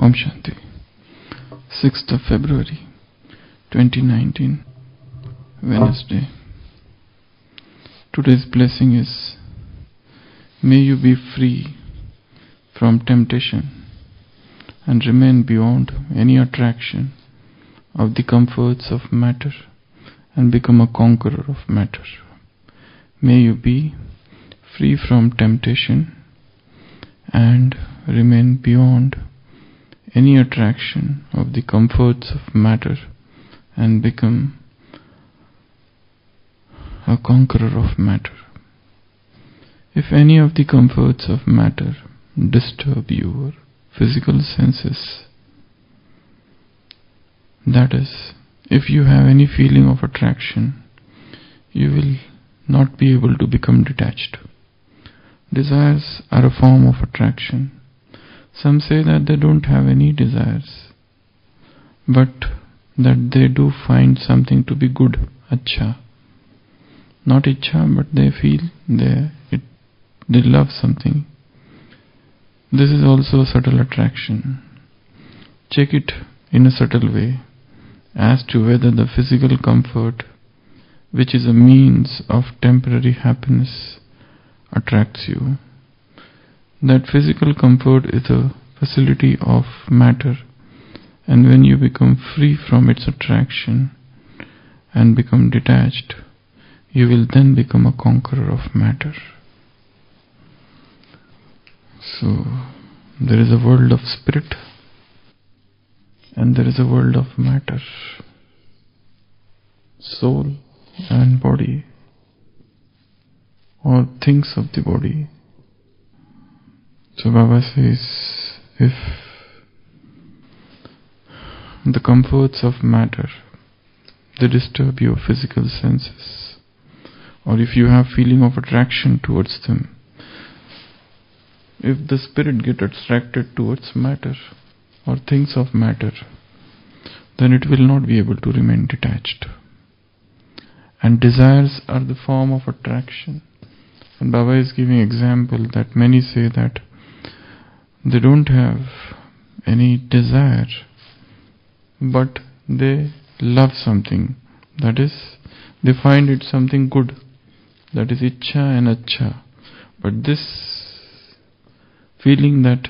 Om Shanti. 6th of February 2019, Wednesday. Today's blessing is, may you be free from temptation and remain beyond any attraction of the comforts of matter and become a conqueror of matter. May you be free from temptation and remain beyond any attraction of the comforts of matter and become a conqueror of matter. If any of the comforts of matter disturb your physical senses, that is, if you have any feeling of attraction, you will not be able to become detached. Desires are a form of attraction. Some say that they don't have any desires, but that they do find something to be good, achcha. Not ichcha, but they feel they love something. This is also a subtle attraction. Check it in a subtle way as to whether the physical comfort, which is a means of temporary happiness, attracts you. That physical comfort is a facility of matter, and when you become free from its attraction and become detached, you will then become a conqueror of matter. So, there is a world of spirit and there is a world of matter, soul and body, or things of the body. So Baba says, if the comforts of matter, they disturb your physical senses, or if you have feeling of attraction towards them, if the spirit get attracted towards matter or things of matter, then it will not be able to remain detached. And desires are the form of attraction. And Baba is giving example that many say that they don't have any desire, but they love something. That is, they find it something good. That is ichcha and achcha. But this feeling that,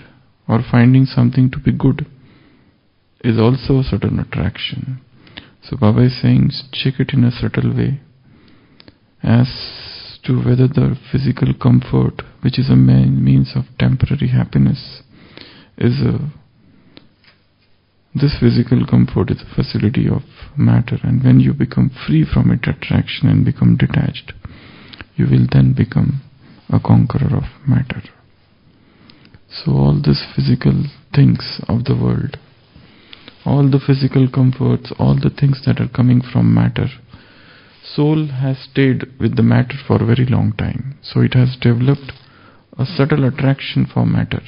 or finding something to be good, is also a certain attraction. So Baba is saying, check it in a subtle way as to whether the physical comfort, which is a means of temporary happiness, this physical comfort is a facility of matter, and when you become free from its attraction and become detached, you will then become a conqueror of matter. So all these physical things of the world, all the physical comforts, all the things that are coming from matter, soul has stayed with the matter for a very long time. So it has developed a subtle attraction for matter.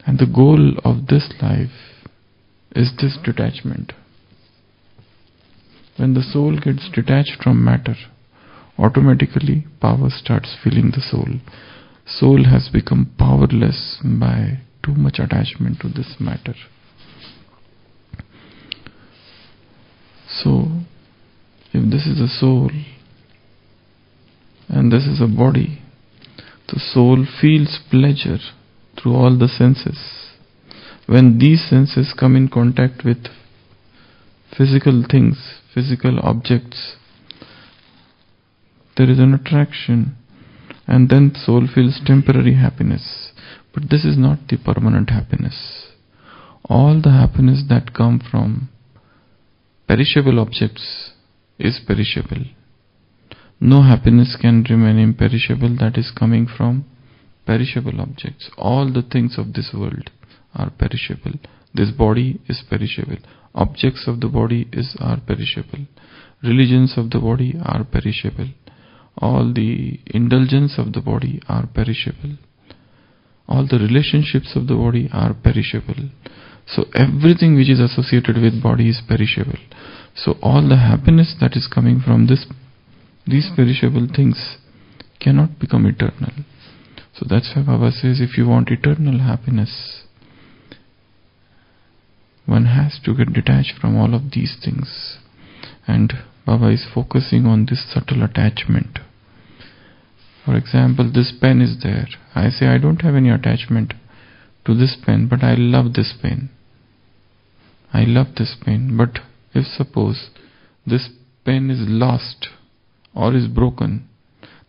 And the goal of this life is this detachment. When the soul gets detached from matter, automatically power starts filling the soul. Soul has become powerless by too much attachment to this matter. So, if this is a soul and this is a body, the soul feels pleasure through all the senses. When these senses come in contact with physical things, physical objects, there is an attraction, and then soul feels temporary happiness. But this is not the permanent happiness. All the happiness that come from perishable objects is perishable. No happiness can remain imperishable that is coming from perishable objects. All the things of this world are perishable. This body is perishable. Objects of the body are perishable. Religions of the body are perishable. All the indulgence of the body are perishable. All the relationships of the body are perishable. So everything which is associated with body is perishable. So all the happiness that is coming from these perishable things cannot become eternal. So that's why Baba says, if you want eternal happiness, One has to get detached from all of these things. And Baba is focusing on this subtle attachment. For example, this pen is there. I say I don't have any attachment to this pen, but I love this pen. I love this pen. But if suppose this pen is lost or is broken,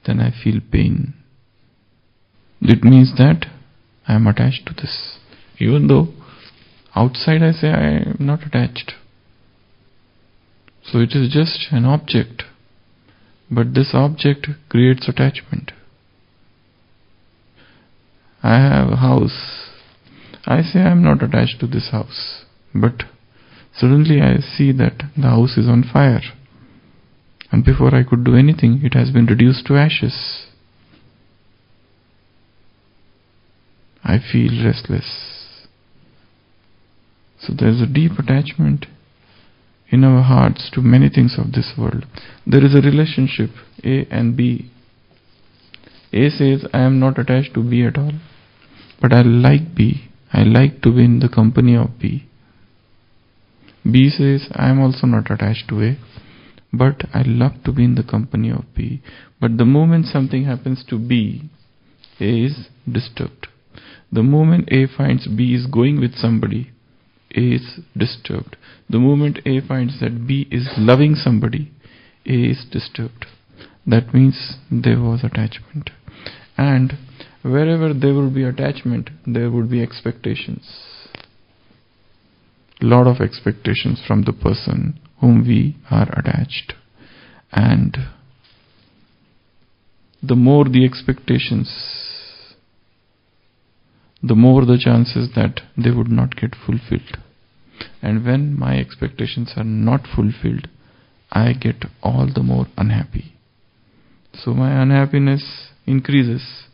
then I feel pain. It means that I am attached to this. Even though outside I say I am not attached. So it is just an object. But this object creates attachment. I have a house. I say I am not attached to this house. But suddenly I see that the house is on fire. And before I could do anything, it has been reduced to ashes. I feel restless. So there is a deep attachment in our hearts to many things of this world. There is a relationship, A and B. A says, I am not attached to B at all, but I like B. I like to be in the company of B. B says, I am also not attached to A, but I love to be in the company of B. But the moment something happens to B, A is disturbed. The moment A finds B is going with somebody, A is disturbed. The moment A finds that B is loving somebody, A is disturbed. That means there was attachment. And wherever there will be attachment, there would be expectations. Lot of expectations from the person whom we are attached. And the more the expectations, the more the chances that they would not get fulfilled. And when my expectations are not fulfilled, I get all the more unhappy. So my unhappiness increases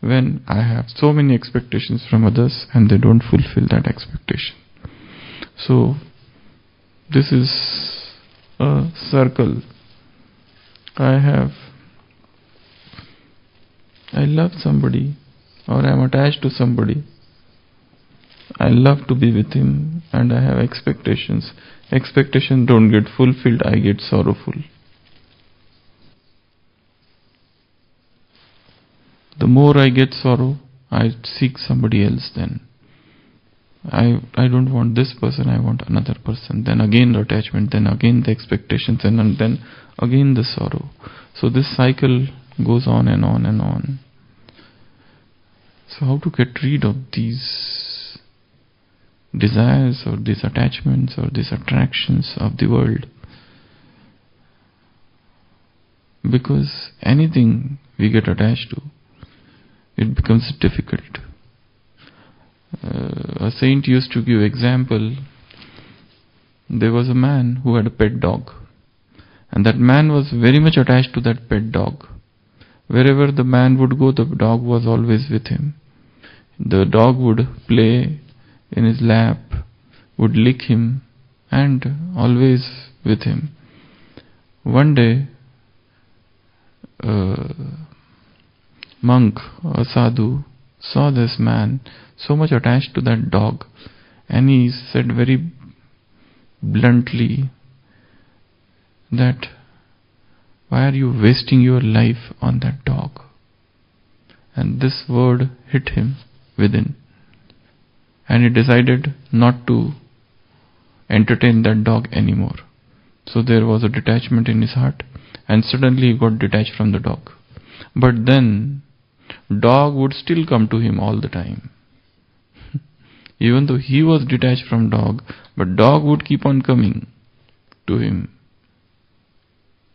when I have so many expectations from others and they don't fulfill that expectation. So this is a circle. I love somebody, or I am attached to somebody. I love to be with him and I have expectations. Expectations don't get fulfilled, I get sorrowful. The more I get sorrow, I seek somebody else then. I don't want this person, I want another person. Then again the attachment, then again the expectations, and then again the sorrow. So this cycle goes on and on and on. So how to get rid of these desires or these attachments or these attractions of the world? Because anything we get attached to, it becomes difficult. A saint used to give example. There was a man who had a pet dog, and that man was very much attached to that pet dog. Wherever the man would go, the dog was always with him. The dog would play in his lap, would lick him, and always with him. One day, a monk, a sadhu, saw this man so much attached to that dog, and he said very bluntly that, why are you wasting your life on that dog? And this word hit him within, and he decided not to entertain that dog anymore. So there was a detachment in his heart, and suddenly he got detached from the dog. But then dog would still come to him all the time. Even though he was detached from dog, but dog would keep on coming to him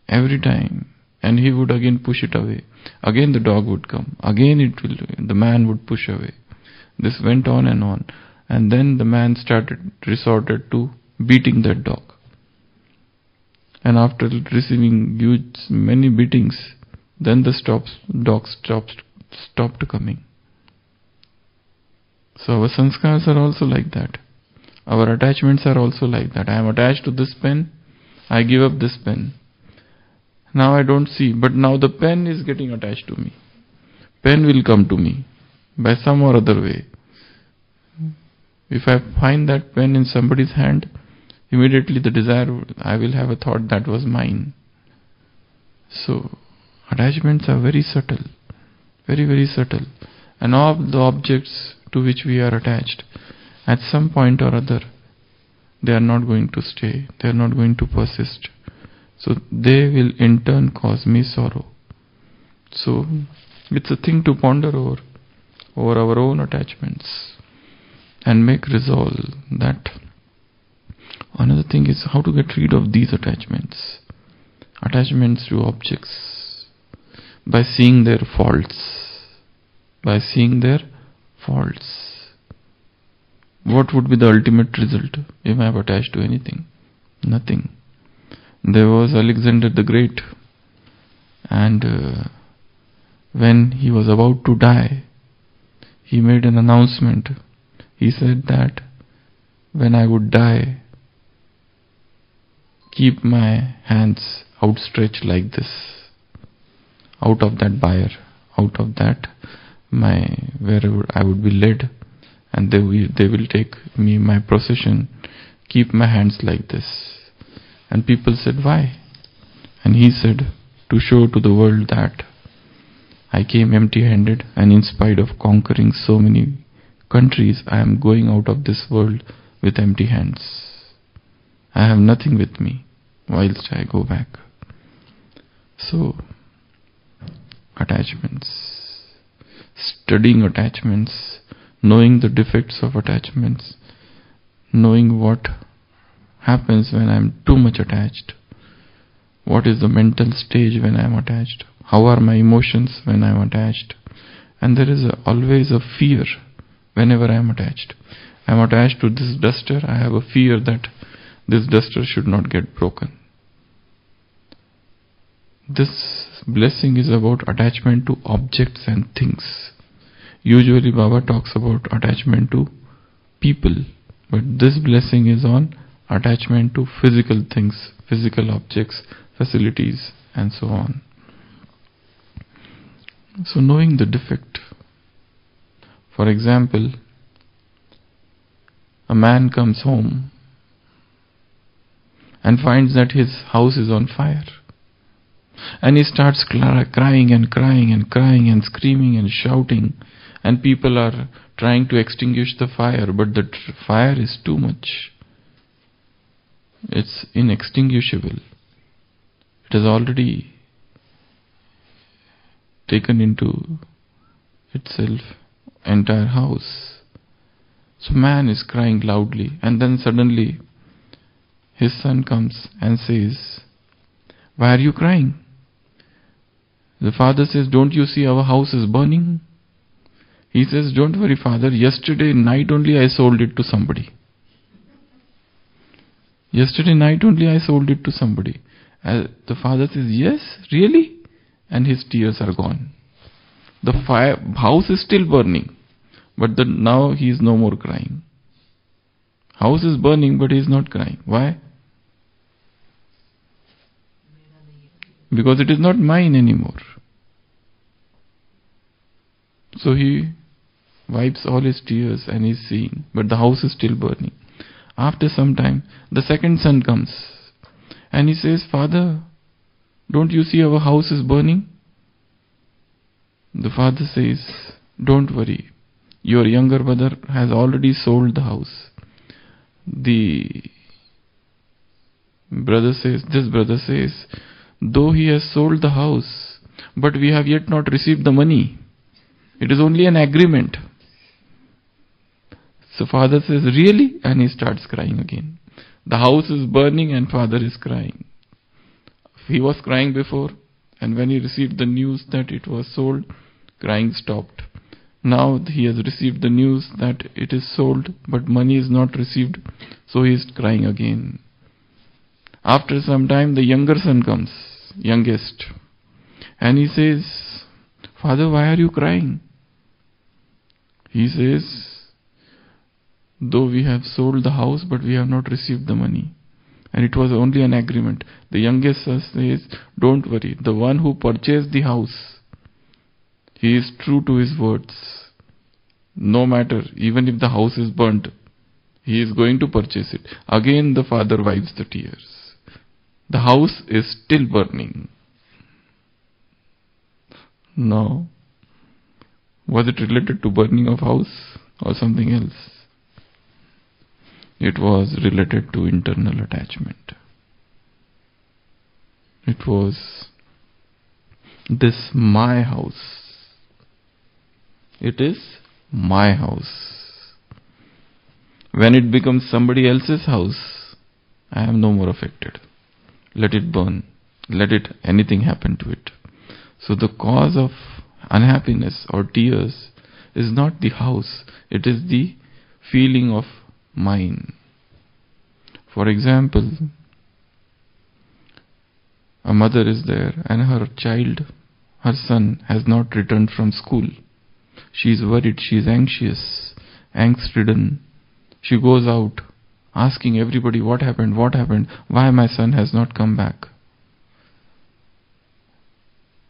every time, and he would again push it away. Again the dog would come. Again the man would push away. This went on, and then the man resorted to beating that dog. And after receiving many beatings, then the dog stopped coming. So our sanskars are also like that. Our attachments are also like that. I am attached to this pen, I give up this pen. Now I don't see, but now the pen is getting attached to me. Pen will come to me by some or other way. If I find that pen in somebody's hand, immediately the desire, I will have a thought that was mine. So, attachments are very subtle, very, very subtle. And all the objects to which we are attached, at some point or other, they are not going to stay, they are not going to persist. So, they will in turn cause me sorrow. So, it's a thing to ponder over our own attachments and make resolve that. Another thing is how to get rid of these attachments. Attachments to objects. By seeing their faults. By seeing their faults. What would be the ultimate result if I am attached to anything? Nothing. There was Alexander the Great, and when he was about to die, he made an announcement. He said that when I would die, keep my hands outstretched like this, out of that bier, out of that wherever I would be led, and they will take me, my procession, keep my hands like this. And people said, why? And he said, to show to the world that I came empty-handed, and in spite of conquering so many countries, I am going out of this world with empty hands. I have nothing with me whilst I go back. So, attachments. Studying attachments, knowing the defects of attachments, knowing what happens when I am too much attached, what is the mental stage when I am attached, how are my emotions when I am attached, and there is always a fear whenever I am attached. I am attached to this duster, I have a fear that this duster should not get broken. This blessing is about attachment to objects and things. Usually Baba talks about attachment to people, but this blessing is on attachment to physical things, physical objects, facilities, and so on. So knowing the defect. For example, a man comes home and finds that his house is on fire. And he starts crying and crying and crying and screaming and shouting, and people are trying to extinguish the fire, but the fire is too much. It's inextinguishable. It has already taken into itself entire house. So man is crying loudly, and then suddenly his son comes and says, why are you crying? The father says, don't you see our house is burning? He says, don't worry father, yesterday night only I sold it to somebody. Yesterday night only I sold it to somebody. The father says, yes, really? And his tears are gone. The house is still burning, but now he is no more crying. House is burning, but he is not crying. Why? Because it is not mine anymore. So he wipes all his tears and is seeing, but the house is still burning. After some time, the second son comes and he says, Father, don't you see our house is burning? The father says, don't worry, your younger brother has already sold the house. This brother says, though he has sold the house, but we have yet not received the money. It is only an agreement. So father says, really? And he starts crying again. The house is burning and father is crying. He was crying before, and when he received the news that it was sold, crying stopped. Now he has received the news that it is sold, but money is not received, so he is crying again. After some time, the younger son comes, youngest, and he says, Father, why are you crying? He says, though we have sold the house, but we have not received the money. And it was only an agreement. The youngest son says, don't worry, the one who purchased the house, he is true to his words. No matter, even if the house is burnt, He is going to purchase it. Again the father wipes the tears. The house is still burning. Now, was it related to burning of house or something else? It was related to internal attachment. It was this my house. It is my house. When it becomes somebody else's house, I am no more affected. Let it burn. Let it anything happen to it. So the cause of unhappiness or tears is not the house. It is the feeling of mine. For example, a mother is there and her child, her son, has not returned from school. She is worried, she is anxious, angst-ridden. She goes out asking everybody, what happened, why my son has not come back.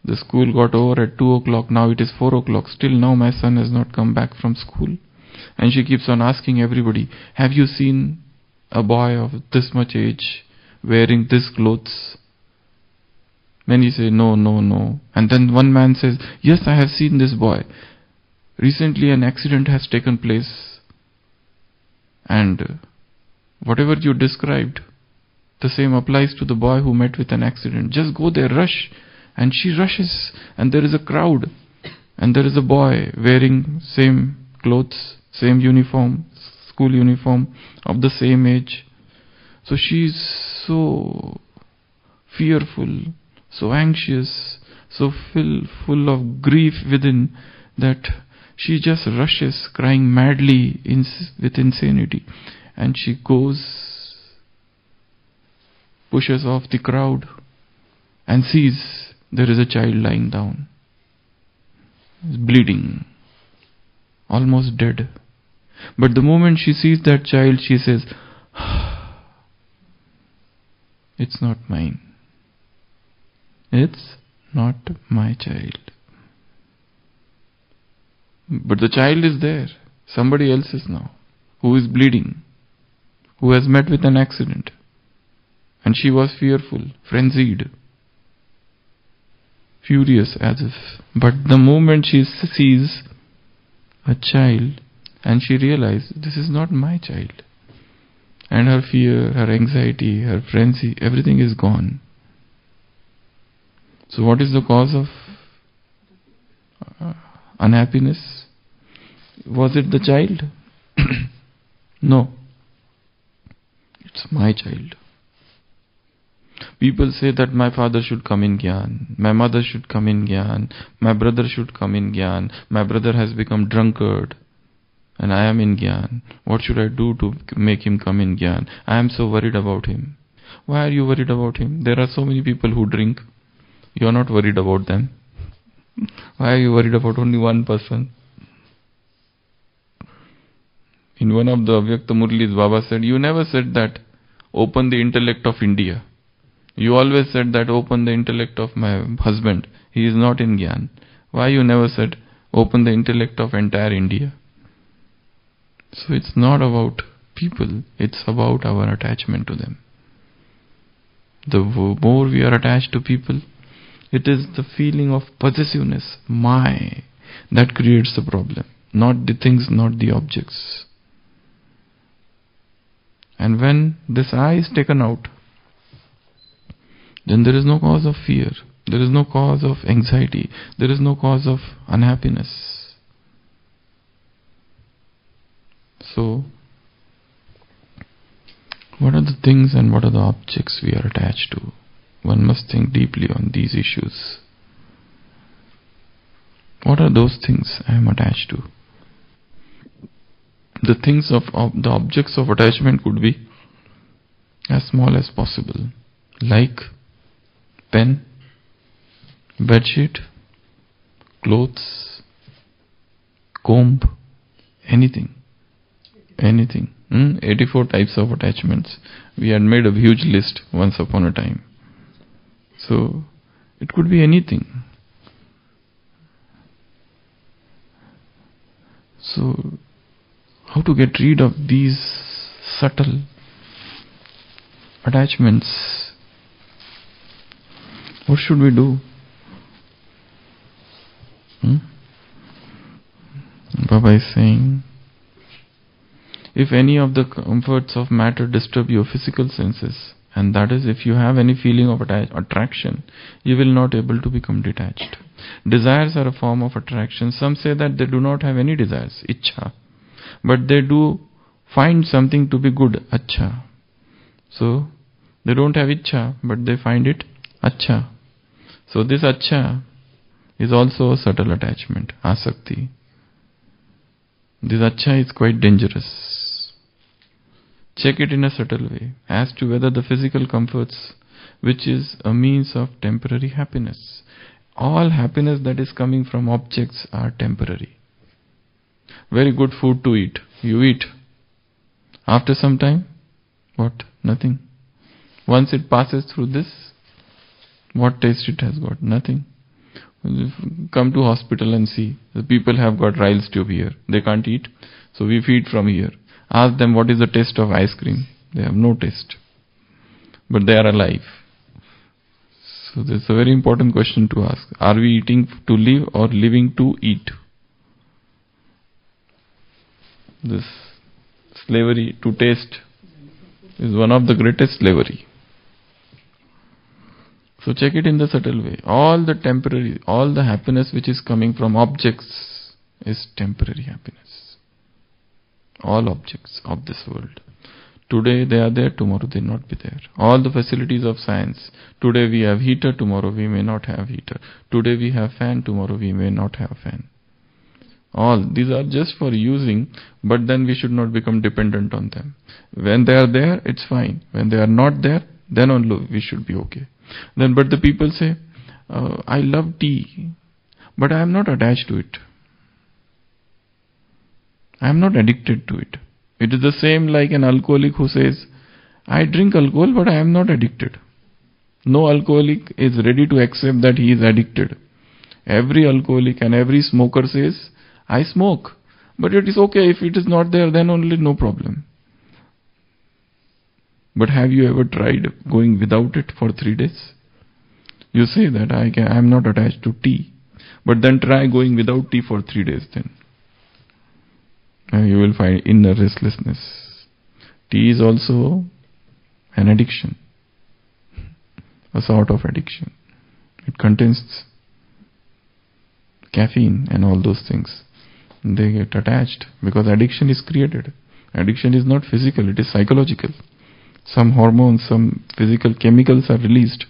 The school got over at 2 o'clock, now it is 4 o'clock, still now my son has not come back from school. And she keeps on asking everybody, have you seen a boy of this much age wearing this clothes? Many say, no. And then one man says, yes, I have seen this boy. Recently an accident has taken place. And whatever you described, the same applies to the boy who met with an accident. Just go there, rush. And she rushes. And there is a crowd. And there is a boy wearing same clothes, same uniform, school uniform, of the same age. So she is so fearful, so anxious, so full of grief within, that she just rushes, crying madly with insanity. And she goes, pushes off the crowd, and sees there is a child lying down, bleeding, almost dead. But the moment she sees that child, she says, it's not mine. It's not my child. But the child is there. Somebody else is now, who is bleeding, who has met with an accident. And she was fearful, frenzied, furious as if. But the moment she sees a child, and she realized, this is not my child. And her fear, her anxiety, her frenzy, everything is gone. So what is the cause of unhappiness? Was it the child? No. It's my child. People say that my father should come in Gyan, my mother should come in Gyan, my brother should come in Gyan, my brother has become drunkard and I am in Gyan. What should I do to make him come in Gyan? I am so worried about him. Why are you worried about him? There are so many people who drink. You are not worried about them. Why are you worried about only one person? In one of the Avyakta Murlis, Baba said, you never said that open the intellect of India. You always said that open the intellect of my husband. He is not in Gyan. Why you never said open the intellect of entire India? So it's not about people, it's about our attachment to them. The more we are attached to people, it is the feeling of possessiveness, my, that creates the problem. Not the things, not the objects. And when this I is taken out, then there is no cause of fear, there is no cause of anxiety, there is no cause of unhappiness. So, what are the things and what are the objects we are attached to? One must think deeply on these issues. What are those things I am attached to? The things of the objects of attachment could be as small as possible, like pen, bedsheet, clothes, comb, anything. 84 types of attachments. We had made a huge list once upon a time. So, it could be anything. So, how to get rid of these subtle attachments. What should we do? Baba is saying, if any of the comforts of matter disturb your physical senses, and that is if you have any feeling of attraction, you will not able to become detached. Desires are a form of attraction. Some say that they do not have any desires, ichcha, but they do find something to be good, achcha. So they don't have ichcha, but they find it achcha. So this achcha is also a subtle attachment, asakti. This achcha is quite dangerous. Check it in a subtle way as to whether the physical comforts, which is a means of temporary happiness. All happiness that is coming from objects are temporary. Very good food to eat. You eat. After some time, what? Nothing. Once it passes through this, what taste it has got? Nothing. Come to hospital and see. The people have got Ryle's tube here. They can't eat. So we feed from here. Ask them what is the taste of ice cream. They have no taste. But they are alive. So this is a very important question to ask. Are we eating to live or living to eat? This slavery to taste is one of the greatest slavery. So check it in the subtle way. All the temporary, all the happiness which is coming from objects is temporary happiness. All objects of this world. Today they are there, tomorrow they will not be there. All the facilities of science. Today we have heater, tomorrow we may not have heater. Today we have fan, tomorrow we may not have fan. All these are just for using, but then we should not become dependent on them. When they are there, it's fine. When they are not there, then only we should be okay. But the people say, I love tea, but I am not attached to it. I am not addicted to it. It is the same like an alcoholic who says, I drink alcohol, but I am not addicted. No alcoholic is ready to accept that he is addicted. Every alcoholic and every smoker says, I smoke, but it is okay. If it is not there, then only no problem. But have you ever tried going without it for 3 days? You say that I am not attached to tea, but then try going without tea for 3 days then. You will find inner restlessness. Tea is also an addiction, a sort of addiction. It contains caffeine and all those things. They get attached because addiction is created. Addiction is not physical, it is psychological. Some hormones, some physical chemicals are released.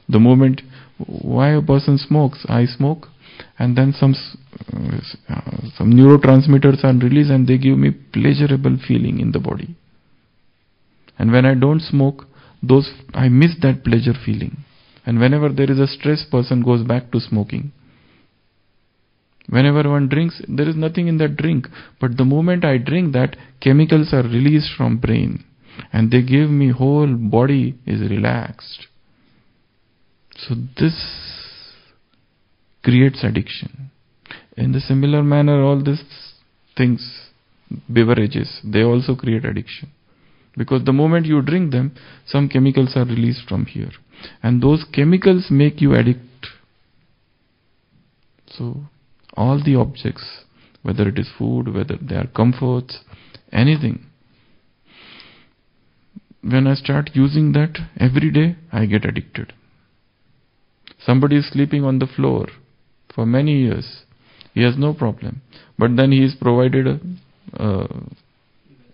The moment why a person smokes, I smoke, and then some neurotransmitters are released and they give me pleasurable feeling in the body. And when I don't smoke, I miss that pleasure feeling. And whenever there is a stress, person goes back to smoking. Whenever one drinks, there is nothing in that drink. But the moment I drink that, chemicals are released from brain. And they give me whole body is relaxed. So this creates addiction. In the similar manner, all these things, beverages, they also create addiction. Because the moment you drink them, some chemicals are released from here. And those chemicals make you addict. So all the objects, whether it is food, whether they are comforts, anything, when I start using that every day, I get addicted. Somebody is sleeping on the floor for many years. He has no problem. But then he is provided a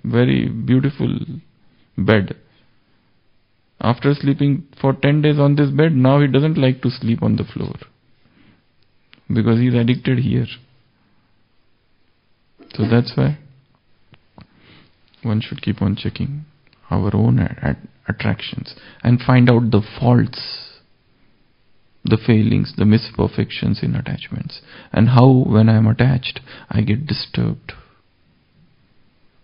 very beautiful bed. After sleeping for 10 days on this bed, now he doesn't like to sleep on the floor. Because he is addicted here. So that's why one should keep on checking our own attractions and find out the faults, the failings, the misperfections in attachments, and how when I am attached I get disturbed.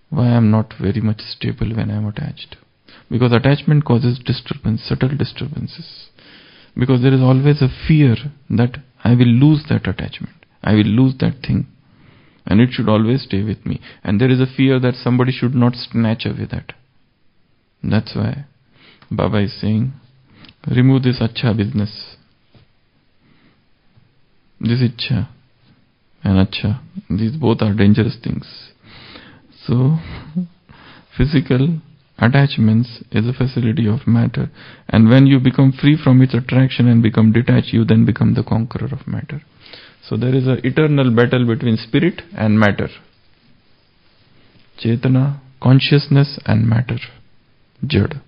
Why I am not very much stable when I am attached? Because attachment causes disturbance, subtle disturbances. Because there is always a fear that I will lose that attachment, I will lose that thing. and it should always stay with me. And there is a fear that somebody should not snatch away that. That's why Baba is saying, remove this achcha business. This ichcha and achcha, these both are dangerous things. So, physical attachments is a facility of matter, and when you become free from its attraction and become detached, you then become the conqueror of matter. So there is an eternal battle between spirit and matter. Chetana, consciousness and matter. Jad.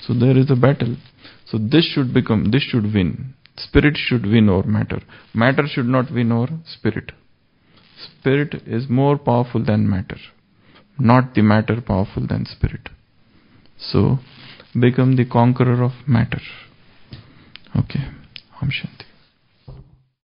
So there is a battle. So this should win. Spirit should win over matter. Matter should not win over spirit. Spirit is more powerful than matter, not the matter powerful than spirit. So become the conqueror of matter. Okay. Om Shanti.